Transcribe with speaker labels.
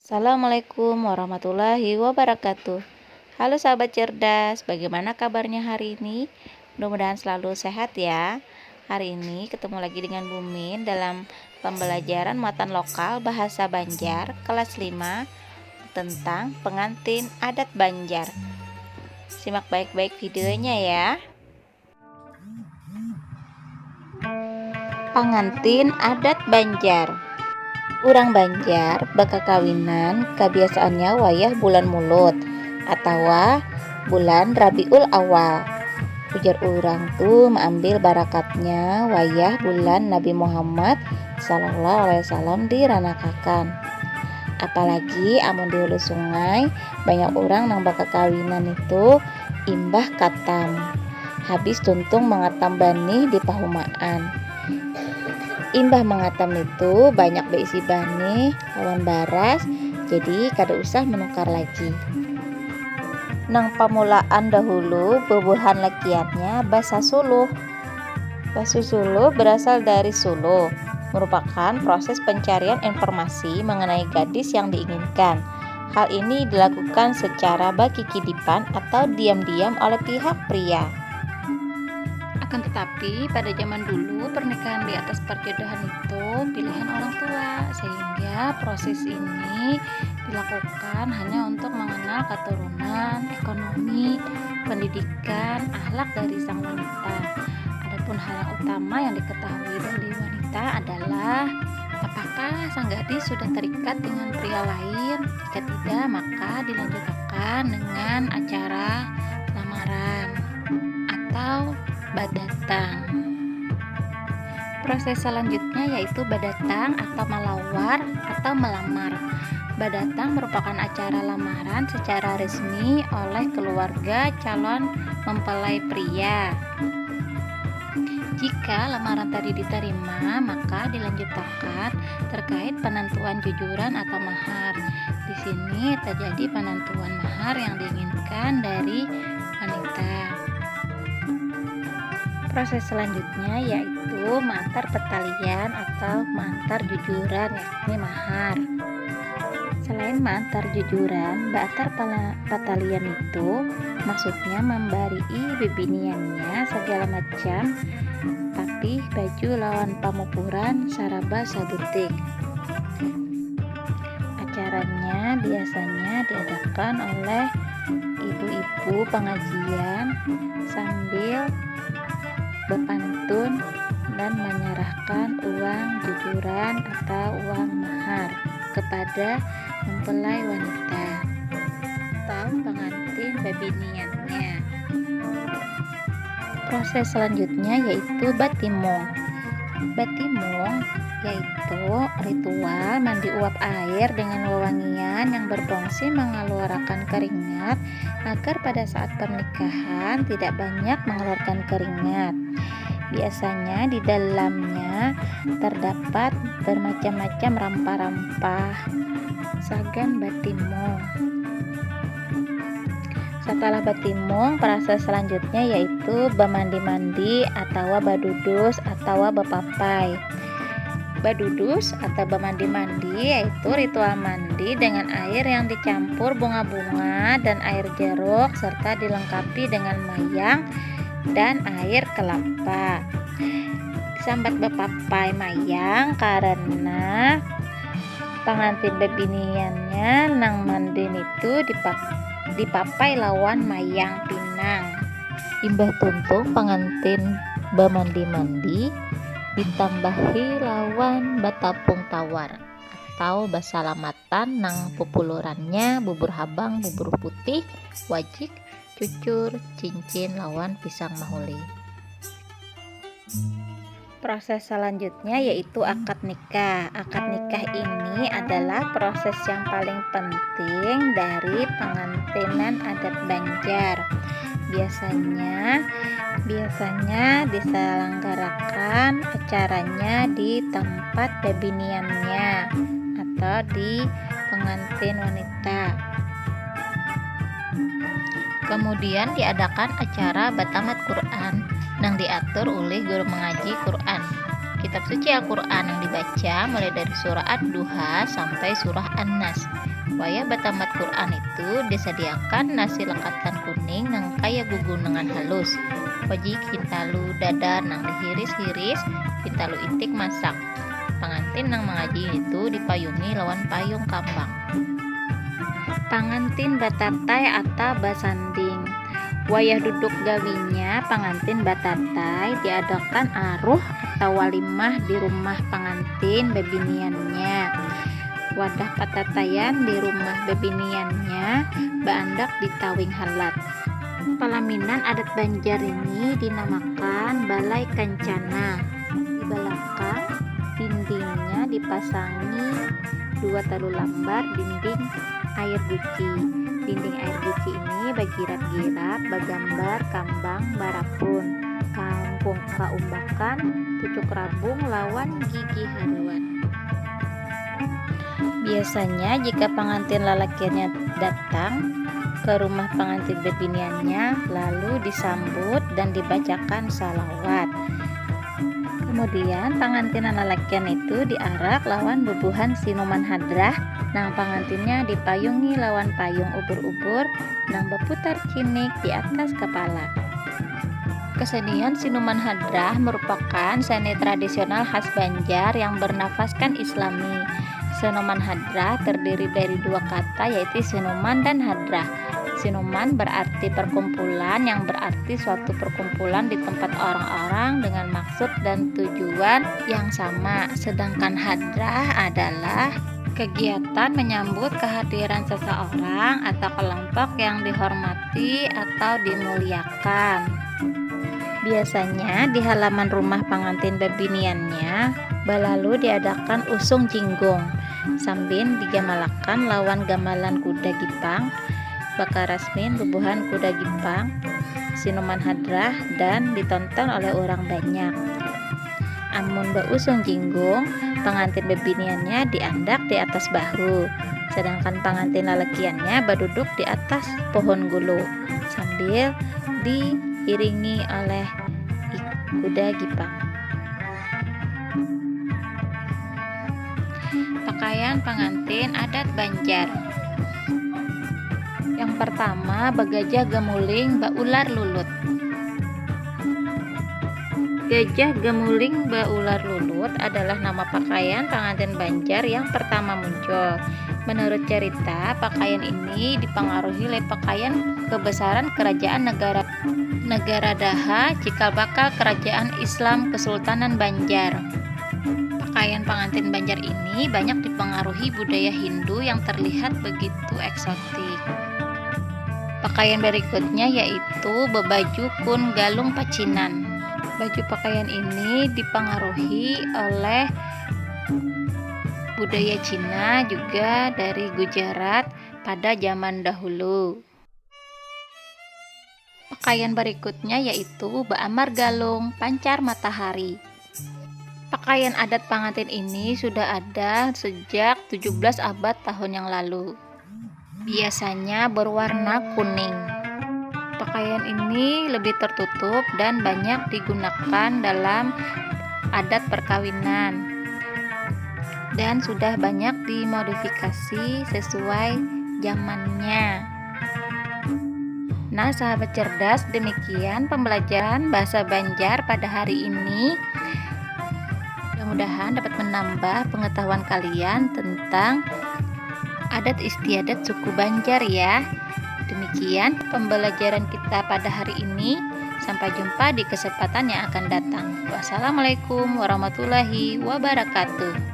Speaker 1: Assalamualaikum warahmatullahi wabarakatuh. Halo sahabat cerdas, bagaimana kabarnya hari ini? Mudah-mudahan selalu sehat ya. Hari ini ketemu lagi dengan Bumin dalam pembelajaran muatan lokal bahasa Banjar kelas 5 tentang pengantin adat Banjar. Simak baik-baik videonya ya. Pengantin adat Banjar. Urang Banjar baka kawinan kebiasaannya wayah bulan Mulut atau bulan Rabiul Awal. Ujar urang tuh mengambil barakatnya wayah bulan Nabi Muhammad Sallallahu Alaihi Wasallam diranakakan. Apalagi amun di hulu sungai banyak orang nang baka kawinan itu imbah katam. Habis tuntung mengatam bani di pahumaan. Imbah mengatam itu banyak beisi bani lawan baras, jadi kada usah menukar lagi. Nang pamulaan dahulu bubuhan lakiatnya basa suluh. Basa suluh berasal dari suluh, merupakan proses pencarian informasi mengenai gadis yang diinginkan. Hal ini dilakukan secara bagi kidipan atau diam-diam oleh pihak pria. Akan tetapi pada zaman dulu pernikahan di atas perjodohan itu pilihan orang tua, sehingga proses ini dilakukan hanya untuk mengenal keturunan, ekonomi, pendidikan, akhlak dari sang wanita. Adapun hal yang utama yang diketahui dari wanita adalah apakah sang gadis sudah terikat dengan pria lain. Jika tidak, maka dilanjutkan dengan acara lamaran atau badatang. Proses selanjutnya yaitu badatang atau melawar atau melamar. Badatang merupakan acara lamaran secara resmi oleh keluarga calon mempelai pria. Jika lamaran tadi diterima, maka dilanjutkan terkait penentuan jujuran atau mahar. Di sini terjadi penentuan mahar yang diinginkan dari wanita. Proses selanjutnya yaitu mantar petalian atau mantar jujuran, yakni mahar. Selain mantar jujuran, mantar petalian itu maksudnya membari bibiniannya segala macam, tapi baju lawan pamupuran saraba sabutik. Acaranya biasanya diadakan oleh ibu-ibu pengajian sambil berpantun dan menyerahkan uang jujuran atau uang mahar kepada mempelai wanita atau pengantin babiniannya. Proses selanjutnya yaitu batimung. Batimung yaitu ritual mandi uap air dengan wewangian yang berfungsi mengeluarkan keringat agar pada saat pernikahan tidak banyak mengeluarkan keringat. Biasanya di dalamnya terdapat bermacam-macam rempah-rempah sagan batimung. Setelah batimung, proses selanjutnya yaitu bemandi-mandi atau badudus atau bepapai. Badudus atau bemandi-mandi yaitu ritual mandi dengan air yang dicampur bunga-bunga dan air jeruk serta dilengkapi dengan mayang dan air kelapa. Disambat bepapai mayang karena pengantin bebiniannya nang mandin itu dipapai lawan mayang pinang. Imbah tuntung pengantin bemandi-mandi ditambahi lawan batapung tawar atau basalamatan nang pupulurannya bubur habang, bubur putih, wajik, cucur, cincin lawan pisang mahuli. Proses selanjutnya yaitu akad nikah. Akad nikah ini adalah proses yang paling penting dari pengantinan adat Banjar. Biasanya diselenggarakan acaranya di tempat babiniannya atau di pengantin wanita. Kemudian diadakan acara batamat Quran yang diatur oleh guru mengaji Quran. kitab suci Al-Quran yang dibaca mulai dari surah Ad-Duha sampai surah An-Nas. Wayah batamat Quran itu disediakan nasi lekatan kuning nang kaya gugunengan halus. Wajih kintalu dadar nang dihiris-hiris, kintalu itik masak. Pangantin nang mengaji itu dipayungi lawan payung kambang. Pangantin batatai atau basanding. Wayah duduk gawinya pangantin batatai diadakan aruh atau walimah di rumah pangantin bebiniannya. Wadah patatayan di rumah bebiniannya baandak di tawing halat. Pelaminan adat Banjar ini dinamakan balai kancana. Di belakang dindingnya dipasangi 2 talu lambar dinding air guci. Dinding air guci ini bagirat-girat bagambar kambang barapun, kangkung kaumbakan, pucuk rabung lawan gigi haruan. Biasanya jika pengantin lalakiannya datang ke rumah pengantin bebiniannya, lalu disambut dan dibacakan salawat. Kemudian pengantinan lalakian itu diarak lawan bebuhan sinuman hadrah, nang pengantinnya dipayungi lawan payung ubur-ubur nang berputar cinik di atas kepala. Kesenian sinuman hadrah merupakan seni tradisional khas Banjar yang bernafaskan Islami. Sinuman hadrah terdiri dari 2 kata, yaitu sinuman dan hadrah. Sinuman berarti perkumpulan, yang berarti suatu perkumpulan di tempat orang-orang dengan maksud dan tujuan yang sama. Sedangkan hadrah adalah kegiatan menyambut kehadiran seseorang atau kelompok yang dihormati atau dimuliakan. Biasanya di halaman rumah pengantin bebiniannya balalu diadakan usung jinggung, sambil digamalakan lawan gamalan kuda gipang, bakarasmin bubuhan kuda gipang, sinuman hadrah, dan ditonton oleh orang banyak. Amun usung jinggung, pengantin bebiniannya diandak di atas bahu, sedangkan pengantin lalakiannya berduduk di atas pohon gulu sambil diiringi oleh kuda gipang. Pakaian pengantin adat Banjar. Yang pertama, bagajah gamuling baular lulut. Gajah gamuling baular lulut adalah nama pakaian pengantin Banjar yang pertama muncul. Menurut cerita, pakaian ini dipengaruhi oleh pakaian kebesaran kerajaan negara Daha cikal bakal kerajaan Islam Kesultanan Banjar. Pakaian pengantin Banjar ini banyak dipengaruhi budaya Hindu yang terlihat begitu eksotik. Pakaian berikutnya yaitu bebaju kun galung pacinan. Baju pakaian ini dipengaruhi oleh budaya Cina juga dari Gujarat pada zaman dahulu. Pakaian berikutnya yaitu baamar galung pancar matahari. Pakaian adat pengantin ini sudah ada sejak 17 abad tahun yang lalu. Biasanya berwarna kuning. Pakaian ini lebih tertutup dan banyak digunakan dalam adat perkawinan dan sudah banyak dimodifikasi sesuai zamannya. Nah, sahabat cerdas, demikian pembelajaran bahasa Banjar pada hari ini. Mudah-mudahan dapat menambah pengetahuan kalian tentang adat istiadat suku Banjar ya. Demikian pembelajaran kita pada hari ini. Sampai jumpa di kesempatan yang akan datang. Wassalamualaikum warahmatullahi wabarakatuh.